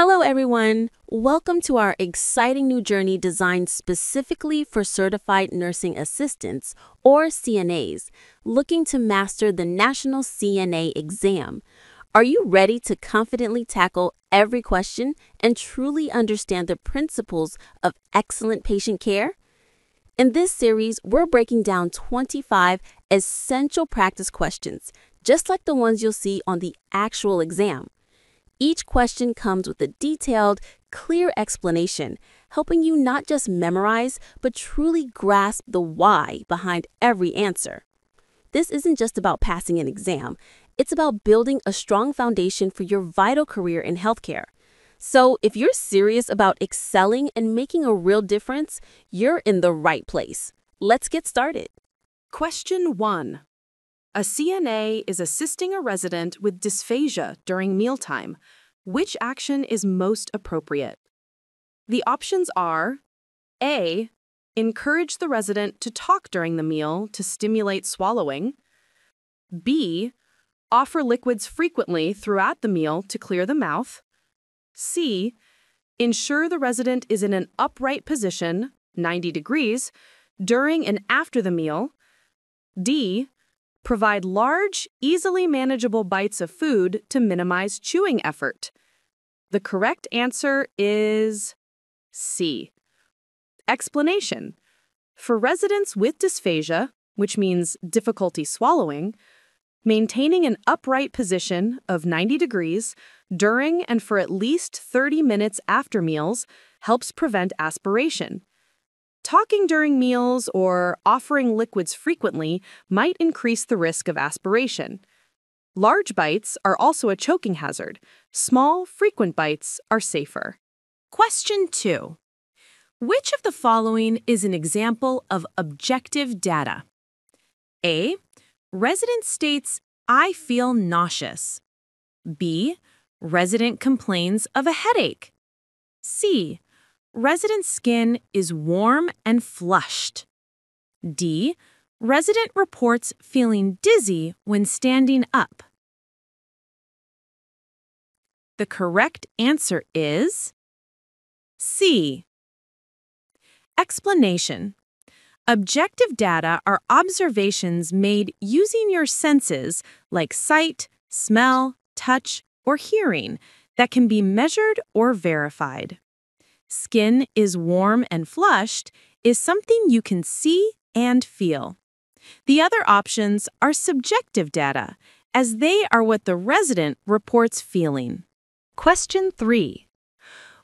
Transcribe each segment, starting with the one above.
Hello, everyone. Welcome to our exciting new journey designed specifically for certified nursing assistants, or CNAs, looking to master the National CNA Exam. Are you ready to confidently tackle every question and truly understand the principles of excellent patient care? In this series, we're breaking down 25 essential practice questions, just like the ones you'll see on the actual exam. Each question comes with a detailed, clear explanation, helping you not just memorize, but truly grasp the why behind every answer. This isn't just about passing an exam. It's about building a strong foundation for your vital career in healthcare. So if you're serious about excelling and making a real difference, you're in the right place. Let's get started. Question 1. A CNA is assisting a resident with dysphagia during mealtime. Which action is most appropriate? The options are A. Encourage the resident to talk during the meal to stimulate swallowing. B. Offer liquids frequently throughout the meal to clear the mouth. C. Ensure the resident is in an upright position, 90 degrees, during and after the meal. D. Provide large, easily manageable bites of food to minimize chewing effort. The correct answer is C. Explanation. For residents with dysphagia, which means difficulty swallowing, maintaining an upright position of 90 degrees during and for at least 30 minutes after meals helps prevent aspiration. Talking during meals or offering liquids frequently might increase the risk of aspiration. Large bites are also a choking hazard. Small, frequent bites are safer. Question 2. Which of the following is an example of objective data? A. Resident states, "I feel nauseous." B. Resident complains of a headache. C. Resident's skin is warm and flushed. D. Resident reports feeling dizzy when standing up. The correct answer is C. Explanation. Objective data are observations made using your senses like sight, smell, touch, or hearing that can be measured or verified. Skin is warm and flushed is something you can see and feel. The other options are subjective data, as they are what the resident reports feeling. Question 3.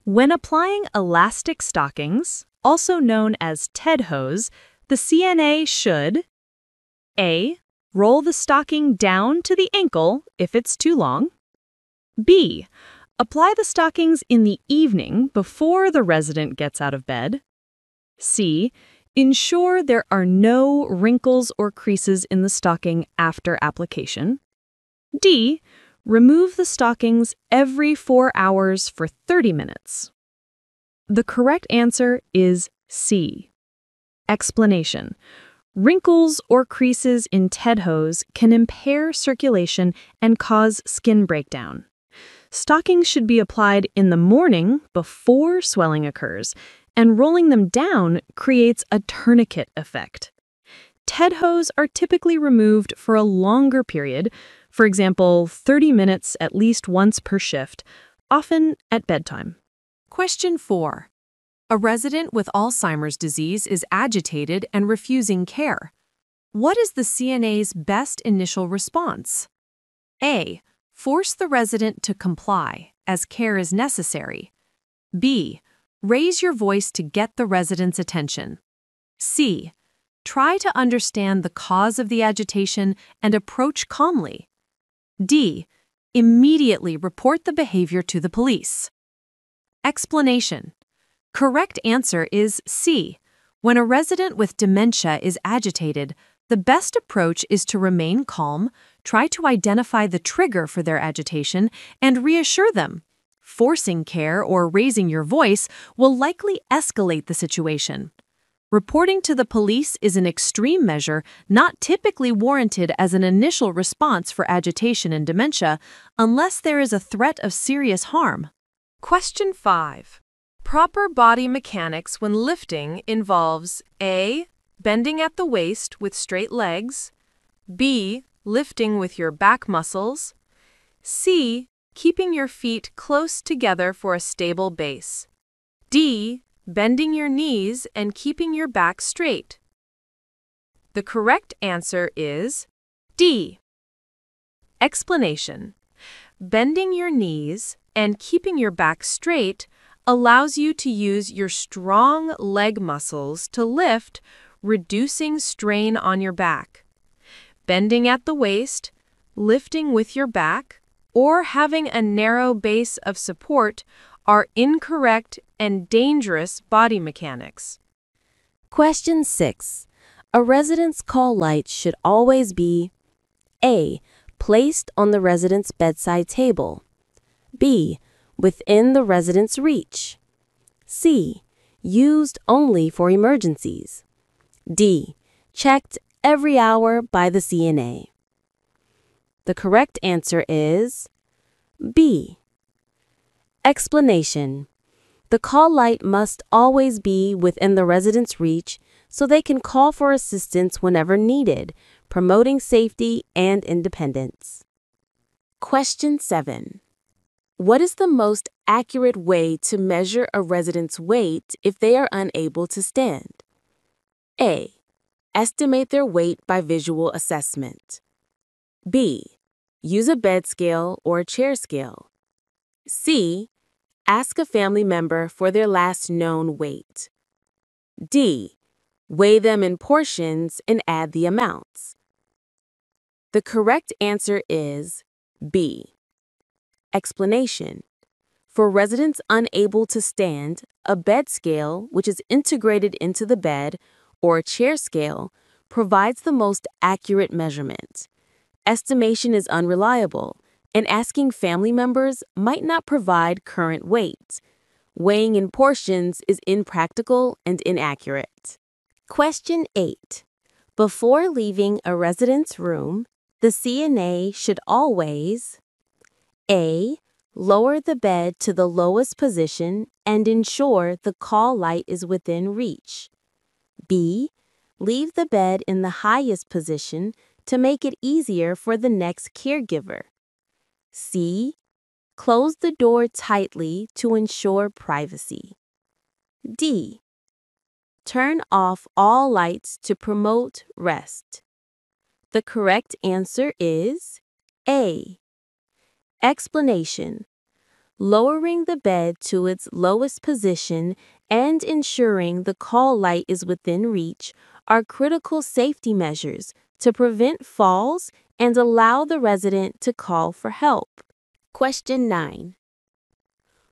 When applying elastic stockings, also known as TED hose, the CNA should A. Roll the stocking down to the ankle if it's too long. B. Apply the stockings in the evening before the resident gets out of bed. C. Ensure there are no wrinkles or creases in the stocking after application. D. Remove the stockings every 4 hours for 30 minutes. The correct answer is C. Explanation. Wrinkles or creases in TED hose can impair circulation and cause skin breakdown. Stockings should be applied in the morning before swelling occurs, and rolling them down creates a tourniquet effect. TED hose are typically removed for a longer period, for example, 30 minutes at least once per shift, often at bedtime. Question 4. A resident with Alzheimer's disease is agitated and refusing care. What is the CNA's best initial response? A. Force the resident to comply, as care is necessary. B. Raise your voice to get the resident's attention. C. Try to understand the cause of the agitation and approach calmly. D. Immediately report the behavior to the police. Explanation. Correct answer is C. When a resident with dementia is agitated, the best approach is to remain calm, try to identify the trigger for their agitation, and reassure them. Forcing care or raising your voice will likely escalate the situation. Reporting to the police is an extreme measure not typically warranted as an initial response for agitation and dementia unless there is a threat of serious harm. Question 5. Proper body mechanics when lifting involves A. Bending at the waist with straight legs, B. Lifting with your back muscles, C. Keeping your feet close together for a stable base, D. Bending your knees and keeping your back straight. The correct answer is D. Explanation. Bending your knees and keeping your back straight allows you to use your strong leg muscles to lift, reducing strain on your back. Bending at the waist, lifting with your back, or having a narrow base of support are incorrect and dangerous body mechanics. Question 6. A resident's call light should always be A. Placed on the resident's bedside table, B. Within the resident's reach, C. Used only for emergencies, D. Checked every hour by the CNA. The correct answer is B. Explanation. The call light must always be within the resident's reach so they can call for assistance whenever needed, promoting safety and independence. Question 7. What is the most accurate way to measure a resident's weight if they are unable to stand? A. Estimate their weight by visual assessment. B. Use a bed scale or a chair scale. C. Ask a family member for their last known weight. D. Weigh them in portions and add the amounts. The correct answer is B. Explanation. For residents unable to stand, a bed scale, which is integrated into the bed, or a chair scale, provides the most accurate measurement. Estimation is unreliable, and asking family members might not provide current weight. Weighing in portions is impractical and inaccurate. Question 8. Before leaving a resident's room, the CNA should always A. Lower the bed to the lowest position and ensure the call light is within reach. B. Leave the bed in the highest position to make it easier for the next caregiver. C. Close the door tightly to ensure privacy. D. Turn off all lights to promote rest. The correct answer is A. Explanation. Lowering the bed to its lowest position and ensuring the call light is within reach are critical safety measures to prevent falls and allow the resident to call for help. Question 9.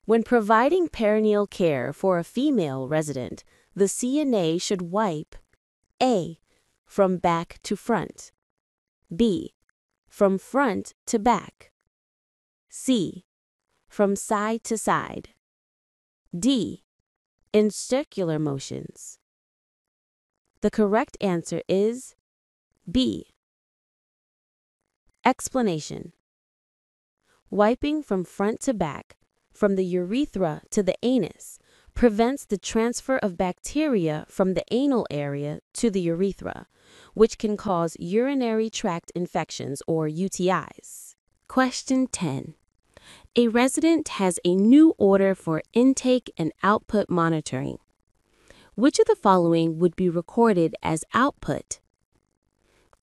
When providing perineal care for a female resident, the CNA should wipe A. From back to front, B. From front to back, C. From side to side, D. In circular motions. The correct answer is B. Explanation. Wiping from front to back, from the urethra to the anus, prevents the transfer of bacteria from the anal area to the urethra, which can cause urinary tract infections or UTIs. Question 10. A resident has a new order for intake and output monitoring. Which of the following would be recorded as output?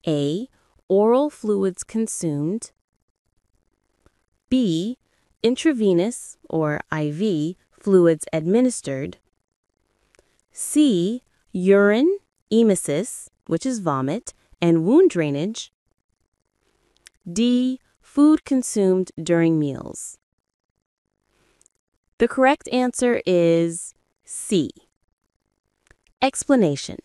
A. Oral fluids consumed, B. Intravenous or IV fluids administered, C. Urine, emesis, which is vomit, and wound drainage, D. Food consumed during meals. The correct answer is C. Explanation.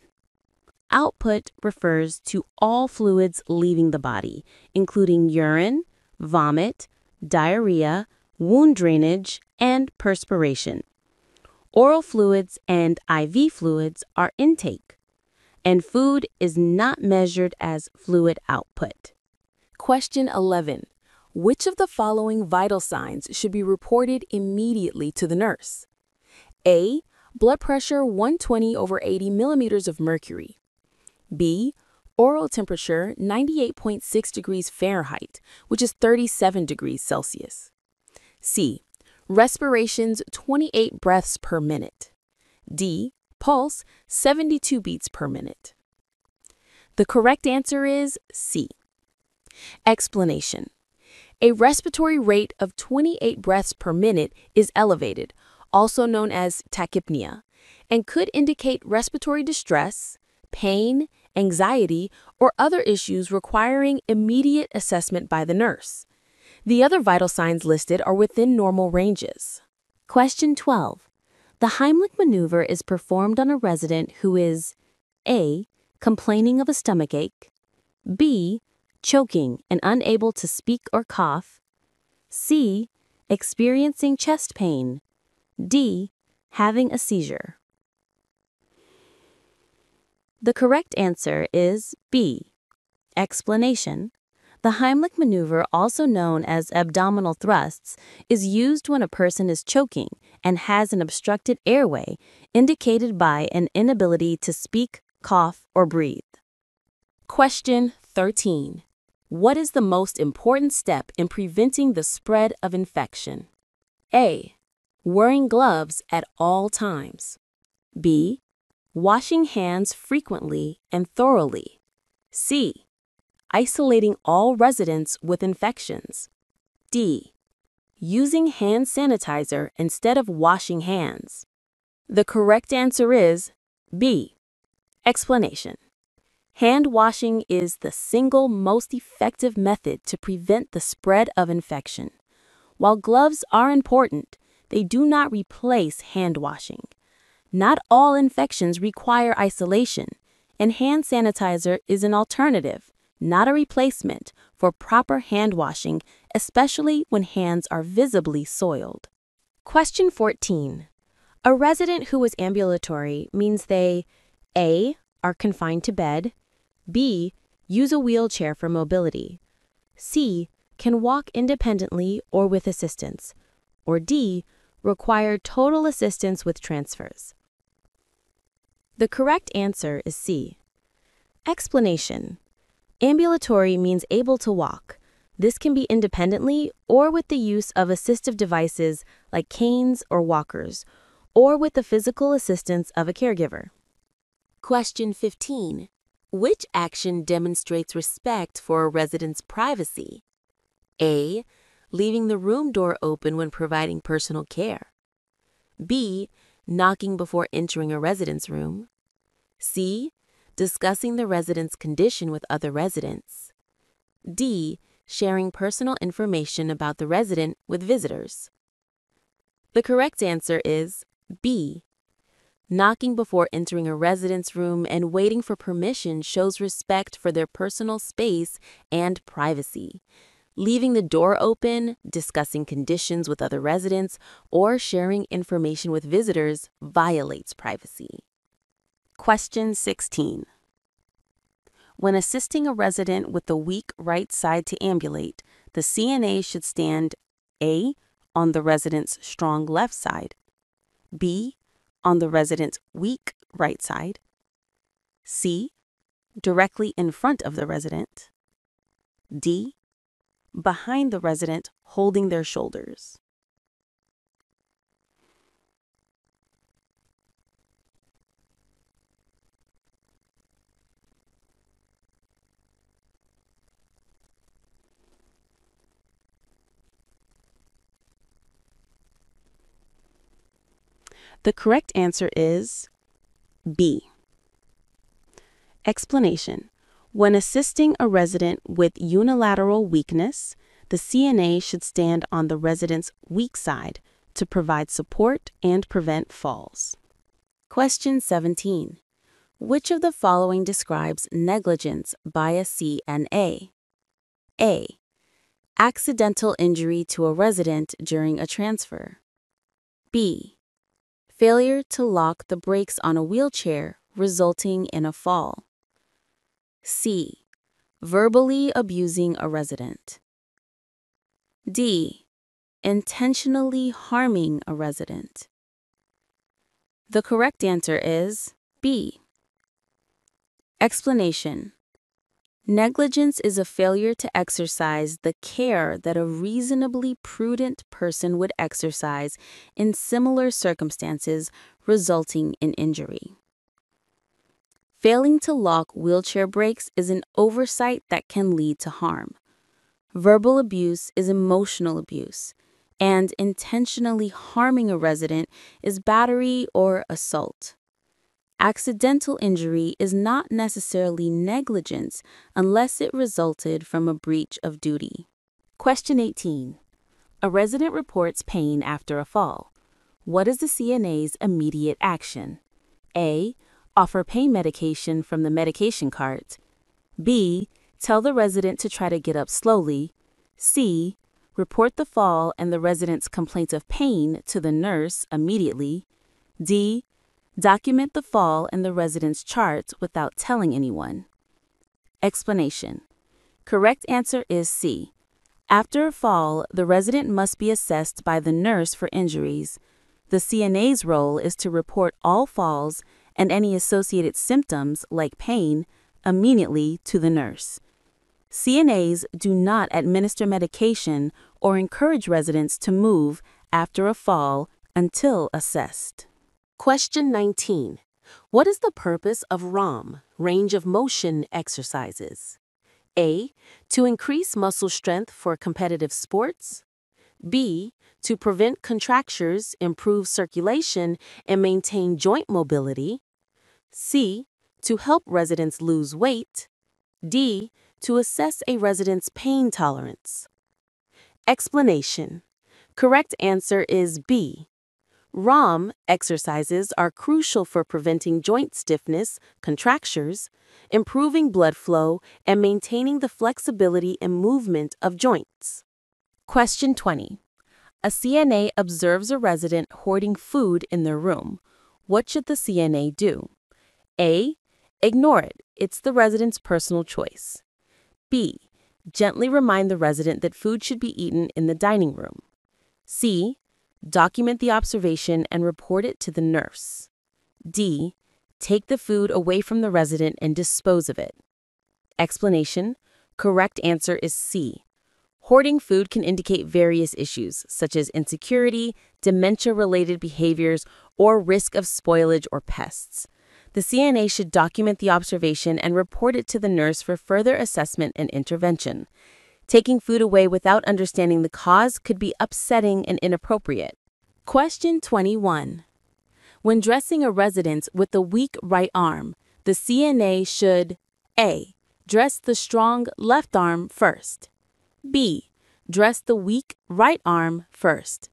Output refers to all fluids leaving the body, including urine, vomit, diarrhea, wound drainage, and perspiration. Oral fluids and IV fluids are intake, and food is not measured as fluid output. Question 11. Which of the following vital signs should be reported immediately to the nurse? A. Blood pressure 120 over 80 millimeters of mercury. B. Oral temperature 98.6 degrees Fahrenheit, which is 37 degrees Celsius. C. Respirations 28 breaths per minute. D. Pulse 72 beats per minute. The correct answer is C. Explanation. A respiratory rate of 28 breaths per minute is elevated, also known as tachypnea, and could indicate respiratory distress, pain, anxiety, or other issues requiring immediate assessment by the nurse. The other vital signs listed are within normal ranges. Question 12. The Heimlich maneuver is performed on a resident who is A. Complaining of a stomachache, B. Choking and unable to speak or cough, C. Experiencing chest pain, D. Having a seizure. The correct answer is B. Explanation. The Heimlich maneuver, also known as abdominal thrusts, is used when a person is choking and has an obstructed airway indicated by an inability to speak, cough, or breathe. Question 13. What is the most important step in preventing the spread of infection? A. Wearing gloves at all times. B. Washing hands frequently and thoroughly. C. Isolating all residents with infections. D. Using hand sanitizer instead of washing hands. The correct answer is B. Explanation. Hand washing is the single most effective method to prevent the spread of infection. While gloves are important, they do not replace hand washing. Not all infections require isolation, and hand sanitizer is an alternative, not a replacement, for proper hand washing, especially when hands are visibly soiled. Question 14. A resident who is ambulatory means they A. Are confined to bed, B. Use a wheelchair for mobility, C. Can walk independently or with assistance, or D. Require total assistance with transfers. The correct answer is C. Explanation. Ambulatory means able to walk. This can be independently or with the use of assistive devices like canes or walkers, or with the physical assistance of a caregiver. Question 15. Which action demonstrates respect for a resident's privacy? A. Leaving the room door open when providing personal care. B. Knocking before entering a resident's room. C. Discussing the resident's condition with other residents. D. Sharing personal information about the resident with visitors. The correct answer is B. Knocking before entering a resident's room and waiting for permission shows respect for their personal space and privacy. Leaving the door open, discussing conditions with other residents, or sharing information with visitors violates privacy. Question 16. When assisting a resident with the weak right side to ambulate, the CNA should stand A. On the resident's strong left side, B. On the resident's weak right side, C. Directly in front of the resident, D. Behind the resident holding their shoulders. The correct answer is B. Explanation. When assisting a resident with unilateral weakness, the CNA should stand on the resident's weak side to provide support and prevent falls. Question 17. Which of the following describes negligence by a CNA? A. Accidental injury to a resident during a transfer. B. Failure to lock the brakes on a wheelchair, resulting in a fall. C. Verbally abusing a resident. D. Intentionally harming a resident. The correct answer is B. Explanation. Negligence is a failure to exercise the care that a reasonably prudent person would exercise in similar circumstances, resulting in injury. Failing to lock wheelchair brakes is an oversight that can lead to harm. Verbal abuse is emotional abuse, and intentionally harming a resident is battery or assault. Accidental injury is not necessarily negligence unless it resulted from a breach of duty. Question 18. A resident reports pain after a fall. What is the CNA's immediate action? A. Offer pain medication from the medication cart. B. Tell the resident to try to get up slowly. C. Report the fall and the resident's complaint of pain to the nurse immediately. D. Document the fall and the resident's charts without telling anyone. Explanation. Correct answer is C. After a fall, the resident must be assessed by the nurse for injuries. The CNA's role is to report all falls and any associated symptoms, like pain, immediately to the nurse. CNAs do not administer medication or encourage residents to move after a fall until assessed. Question 19. What is the purpose of ROM, range of motion exercises? A. To increase muscle strength for competitive sports. B. To prevent contractures, improve circulation, and maintain joint mobility. C. To help residents lose weight. D. To assess a resident's pain tolerance. Explanation. Correct answer is B. ROM exercises are crucial for preventing joint stiffness, contractures, improving blood flow, and maintaining the flexibility and movement of joints. Question 20. A CNA observes a resident hoarding food in their room. What should the CNA do? A. Ignore it. It's the resident's personal choice. B. Gently remind the resident that food should be eaten in the dining room. C. Document the observation and report it to the nurse. D. Take the food away from the resident and dispose of it. Explanation. Correct answer is C. Hoarding food can indicate various issues, such as insecurity, dementia-related behaviors, or risk of spoilage or pests. The CNA should document the observation and report it to the nurse for further assessment and intervention. Taking food away without understanding the cause could be upsetting and inappropriate. Question 21. When dressing a resident with a weak right arm, the CNA should A. Dress the strong left arm first. B. Dress the weak right arm first.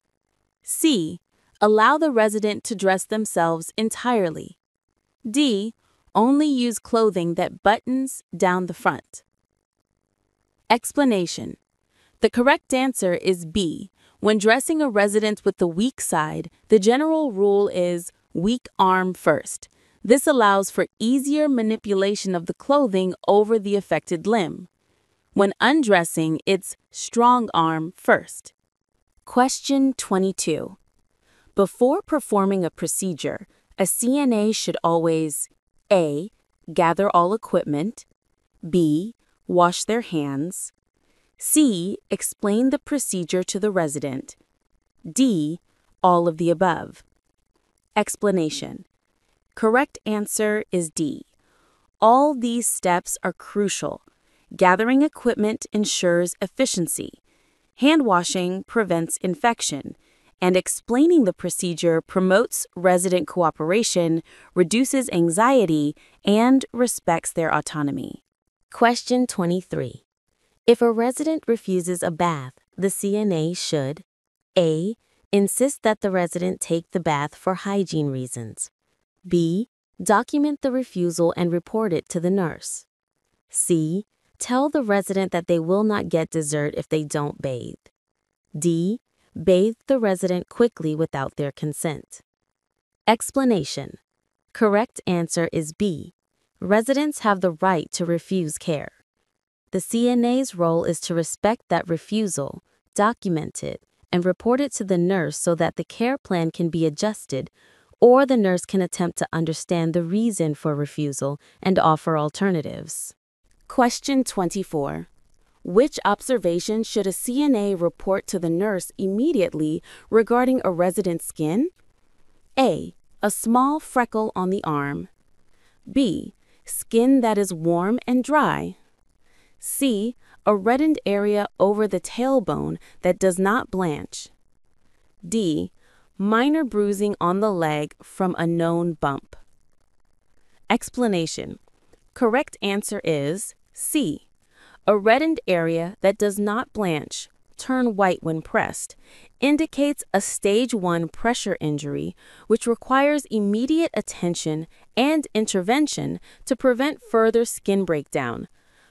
C. Allow the resident to dress themselves entirely. D. Only use clothing that buttons down the front. Explanation. The correct answer is B. When dressing a resident with the weak side, the general rule is weak arm first. This allows for easier manipulation of the clothing over the affected limb. When undressing, it's strong arm first. Question 22. Before performing a procedure, a CNA should always A. Gather all equipment. B. Wash their hands. C. Explain the procedure to the resident. D. All of the above. Explanation. Correct answer is D. All these steps are crucial. Gathering equipment ensures efficiency. Hand washing prevents infection. And explaining the procedure promotes resident cooperation, reduces anxiety, and respects their autonomy. Question 23. If a resident refuses a bath, the CNA should A. Insist that the resident take the bath for hygiene reasons. B. Document the refusal and report it to the nurse. C. Tell the resident that they will not get dessert if they don't bathe. D. Bathe the resident quickly without their consent. Explanation. Correct answer is B. Residents have the right to refuse care. The CNA's role is to respect that refusal, Document it and report it to the nurse so that the care plan can be adjusted, or the nurse can attempt to understand the reason for refusal and offer alternatives. Question 24. Which observation should a CNA report to the nurse immediately regarding a resident's skin? A. A small freckle on the arm. B. Skin that is warm and dry. C. A reddened area over the tailbone that does not blanch. D. Minor bruising on the leg from a known bump. Explanation. Correct answer is C. A reddened area that does not blanch, turn white when pressed, indicates a stage 1 pressure injury, which requires immediate attention and intervention to prevent further skin breakdown.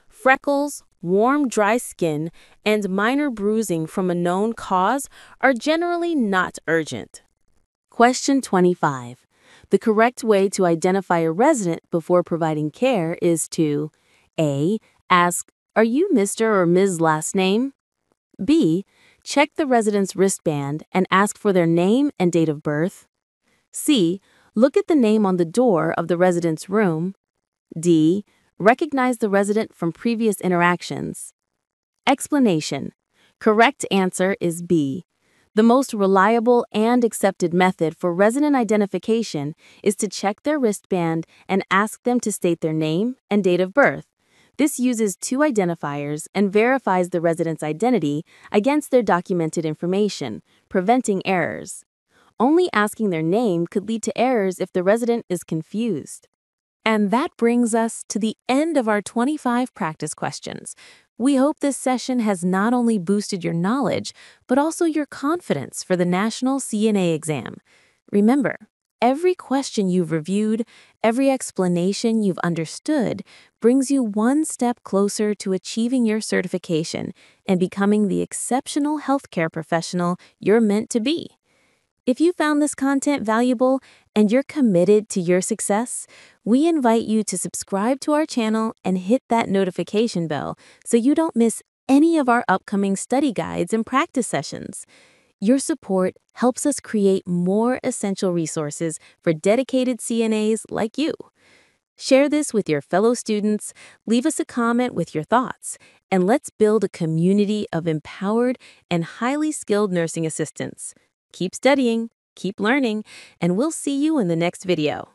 Freckles, warm, dry skin, and minor bruising from a known cause are generally not urgent. Question 25. The correct way to identify a resident before providing care is to A. Ask, "Are you Mr. or Ms. last name?" B. Check the resident's wristband and ask for their name and date of birth. C. Look at the name on the door of the resident's room. D. Recognize the resident from previous interactions. Explanation. Correct answer is B. The most reliable and accepted method for resident identification is to check their wristband and ask them to state their name and date of birth. This uses two identifiers and verifies the resident's identity against their documented information, preventing errors. Only asking their name could lead to errors if the resident is confused. And that brings us to the end of our 25 practice questions. We hope this session has not only boosted your knowledge, but also your confidence for the National CNA exam. Remember, every question you've reviewed, every explanation you've understood, brings you one step closer to achieving your certification and becoming the exceptional healthcare professional you're meant to be. If you found this content valuable and you're committed to your success, we invite you to subscribe to our channel and hit that notification bell so you don't miss any of our upcoming study guides and practice sessions. Your support helps us create more essential resources for dedicated CNAs like you. Share this with your fellow students, leave us a comment with your thoughts, and let's build a community of empowered and highly skilled nursing assistants. Keep studying, keep learning, and we'll see you in the next video.